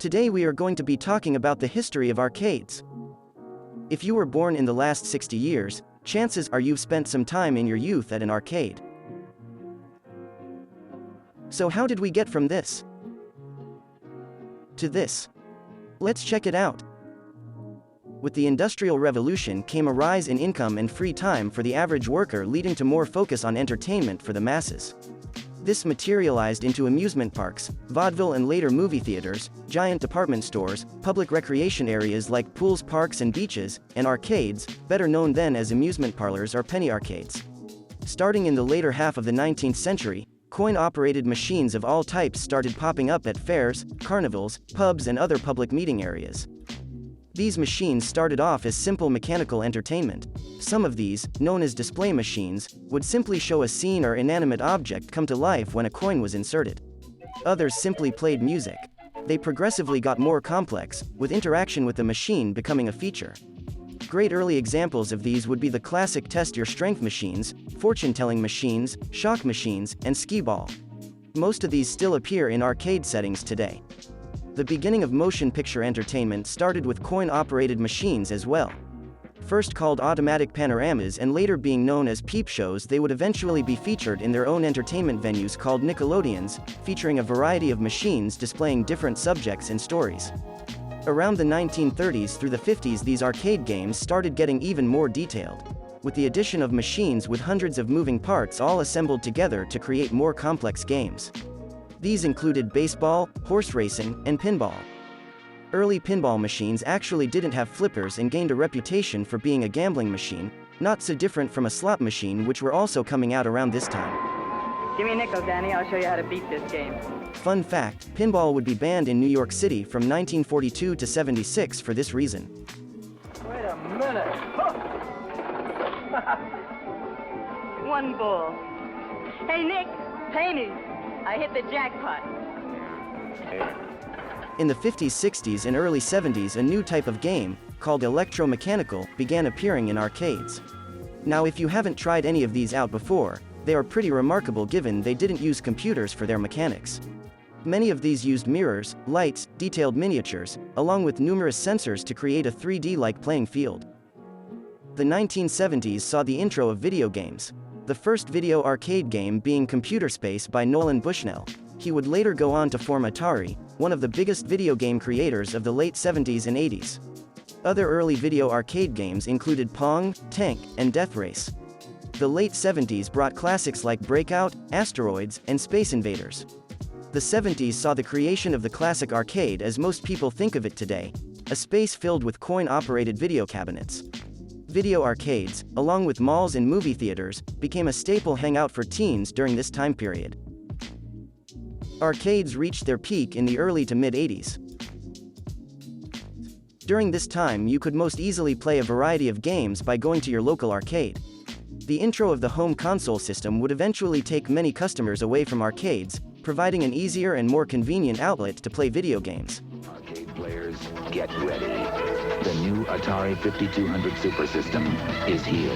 Today we are going to be talking about the history of arcades. If you were born in the last 60 years, chances are you've spent some time in your youth at an arcade. So how did we get from this to this? Let's check it out. With the Industrial Revolution came a rise in income and free time for the average worker, leading to more focus on entertainment for the masses. This materialized into amusement parks, vaudeville and later movie theaters, giant department stores, public recreation areas like pools, parks and beaches, and arcades, better known then as amusement parlors or penny arcades. Starting in the later half of the 19th century, coin-operated machines of all types started popping up at fairs, carnivals, pubs and other public meeting areas. These machines started off as simple mechanical entertainment. Some of these, known as display machines, would simply show a scene or inanimate object come to life when a coin was inserted. Others simply played music. They progressively got more complex, with interaction with the machine becoming a feature. Great early examples of these would be the classic test your strength machines, fortune-telling machines, shock machines, and skee-ball. Most of these still appear in arcade settings today. The beginning of motion picture entertainment started with coin-operated machines as well. First called automatic panoramas and later being known as peep shows, they would eventually be featured in their own entertainment venues called Nickelodeons, featuring a variety of machines displaying different subjects and stories. Around the 1930s through the 50s, these arcade games started getting even more detailed, with the addition of machines with hundreds of moving parts all assembled together to create more complex games. These included baseball, horse racing, and pinball. Early pinball machines actually didn't have flippers and gained a reputation for being a gambling machine, not so different from a slot machine, which were also coming out around this time. Give me a nickel, Danny, I'll show you how to beat this game. Fun fact, pinball would be banned in New York City from 1942 to 76 for this reason. Wait a minute. One bull. Hey, Nick, pay me. I hit the jackpot. In the 50s, 60s, and early 70s, a new type of game, called electromechanical, began appearing in arcades. Now, if you haven't tried any of these out before, they are pretty remarkable given they didn't use computers for their mechanics. Many of these used mirrors, lights, detailed miniatures, along with numerous sensors to create a 3D-like playing field. The 1970s saw the intro of video games. The first video arcade game being Computer Space by Nolan Bushnell. He would later go on to form Atari, one of the biggest video game creators of the late 70s and 80s. Other early video arcade games included Pong, Tank, and Death Race. The late 70s brought classics like Breakout, Asteroids, and Space Invaders. The 70s saw the creation of the classic arcade as most people think of it today, a space filled with coin-operated video cabinets. Video arcades, along with malls and movie theaters, became a staple hangout for teens during this time period. Arcades reached their peak in the early to mid-80s. During this time, you could most easily play a variety of games by going to your local arcade. The intro of the home console system would eventually take many customers away from arcades, providing an easier and more convenient outlet to play video games. Arcade players, get ready. The new Atari 5200 Super System is here.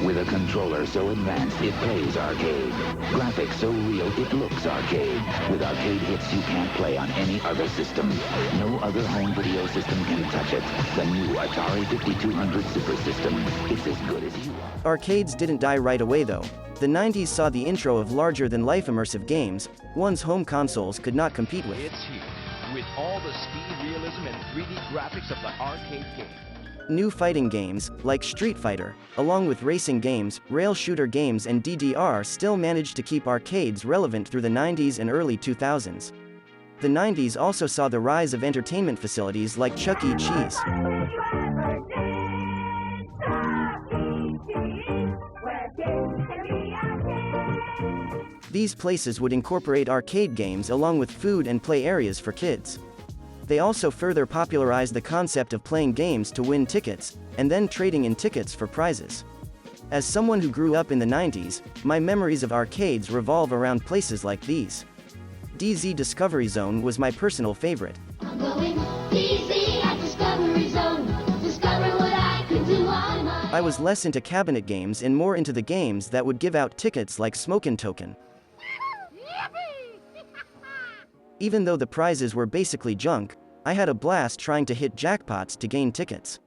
With a controller so advanced it plays arcade. Graphics so real it looks arcade. With arcade hits you can't play on any other system. No other home video system can touch it. The new Atari 5200 Super System. It's as good as you are. Arcades didn't die right away though. The 90s saw the intro of larger-than-life immersive games, ones home consoles could not compete with. It's here, with all the speed, realism, and 3D graphics of the arcade game. New fighting games, like Street Fighter, along with racing games, rail shooter games and DDR still managed to keep arcades relevant through the 90s and early 2000s. The 90s also saw the rise of entertainment facilities like Chuck E. Cheese. These places would incorporate arcade games along with food and play areas for kids. They also further popularized the concept of playing games to win tickets, and then trading in tickets for prizes. As someone who grew up in the 90s, my memories of arcades revolve around places like these. DZ Discovery Zone was my personal favorite. I'm going DZ at Discovery Zone. Discover what I can do on my I was less into cabinet games and more into the games that would give out tickets like Smokin' Token. Even though the prizes were basically junk, I had a blast trying to hit jackpots to gain tickets.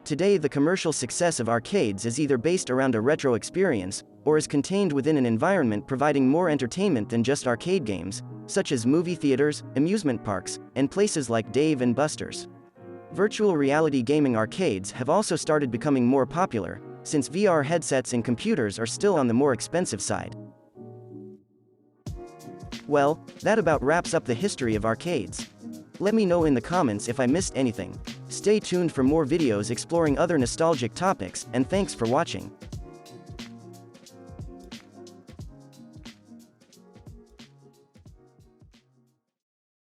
Today, the commercial success of arcades is either based around a retro experience, or is contained within an environment providing more entertainment than just arcade games, such as movie theaters, amusement parks, and places like Dave & Buster's. Virtual reality gaming arcades have also started becoming more popular, since VR headsets and computers are still on the more expensive side. Well, that about wraps up the history of arcades. Let me know in the comments if I missed anything. Stay tuned for more videos exploring other nostalgic topics, and thanks for watching.